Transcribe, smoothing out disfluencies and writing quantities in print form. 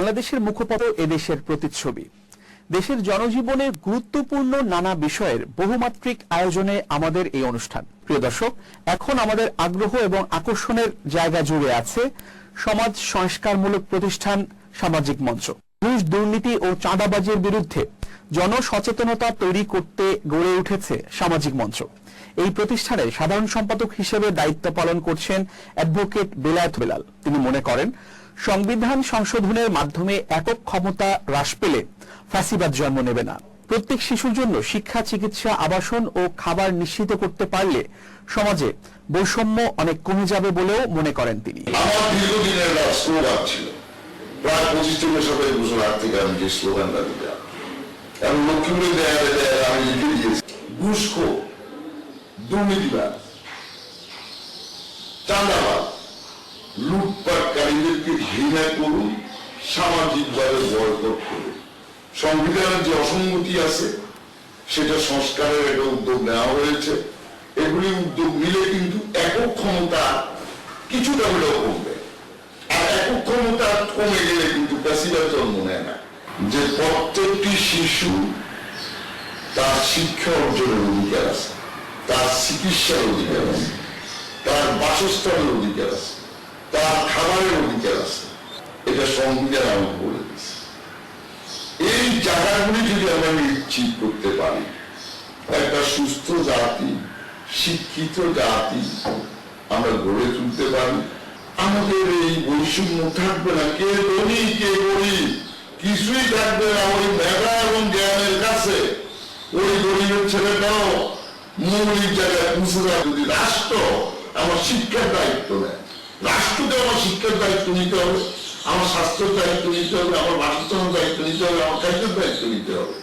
বাংলাদেশের মুখপত্র এদেশের প্রতিচ্ছবি। দেশের জনজীবনের গুরুত্বপূর্ণ নানা বিষয়ের বহুমাত্রিক আয়োজনে আমাদের এই অনুষ্ঠান। প্রিয় দর্শক, এখন আমাদের আগ্রহ এবং আকর্ষণের জায়গা জুড়ে আছে সমাজ সংস্কারমূলক প্রতিষ্ঠান সামাজিক মঞ্চ। ঘুষ, দুর্নীতি ও চাঁদাবাজির বিরুদ্ধে জনসচেতনতা তৈরি করতে গড়ে উঠেছে সামাজিক মঞ্চ। এই প্রতিষ্ঠানের সাধারণ সম্পাদক হিসেবে দায়িত্ব পালন করছেন অ্যাডভোকেট বেলায়েত বেলাল। তিনি মনে করেন, সংবিধান সংশোধনের মাধ্যমে একক ক্ষমতা হ্রাস পেলে ফ্যাসিবাদ জন্ম নেবে না। প্রত্যেক শিশুর জন্য শিক্ষা, চিকিৎসা, আবাসন ও খাবার নিশ্চিত করতে পারলে সমাজে বৈষম্য অনেক কমে যাবে বলেও মনে করেন তিনি। আমার দীর্ঘদিনের স্লোগান ছিল, প্রায় 25 বছর আগ থেকে আমি যে স্লোগানটা দিতাম, আমি লক্ষ্মীপুরে আমি লিখে দিয়েছি, ঘুষখোর, দুর্নীতিবাদ, চাঁদাবাদ, লুটপাটকারীদেরকে ঘৃণা করুন, সামাজিকভাবে বয়কট করুন। সংবিধানের যে অসঙ্গতি আছে সেটা সংস্কারের একটা উদ্যোগ নেওয়া হয়েছে। এগুলি উদ্যোগ নিলে কিন্তু একক ক্ষমতা কিছুটা হলেও কমবে, আর একক ক্ষমতা কমে গেলে কিন্তু ফ্যাসিবাদ জন্ম নেয় না। যে প্রত্যেকটি শিশু তার শিক্ষা অর্জনের অধিকার আছে, তার চিকিৎসার অধিকার আছে, তার বাসস্থানের অধিকার আছে, তার খাবারের অধিকার আছে, এটা সংবিধান আমাকে বলে দিচ্ছে। এই জায়গাগুলি যদি আমরা নিশ্চিত করতে পারি, একটা সুস্থ জাতি, শিক্ষিত জাতি আমরা গড়ে তুলতে পারি, আমাদের এই বৈষম্য থাকবে না। কে ধনী কে গরিব কিছুই থাকবে না। ওই মেধা এবং জ্ঞানের কাছে ওই গরিবের ছেলেটাও মৌলিক জায়গায় পৌঁছে যাবে। যদি রাষ্ট্র আমার শিক্ষার দায়িত্ব নেয়, রাষ্ট্রকে আমার শিক্ষার দায়িত্ব নিতে হবে, আমার স্বাস্থ্যের দায়িত্ব নিতে হবে, আমার বাসস্থানের দায়িত্ব নিতে হবে, আমার খাদ্যের দায়িত্ব নিতে হবে।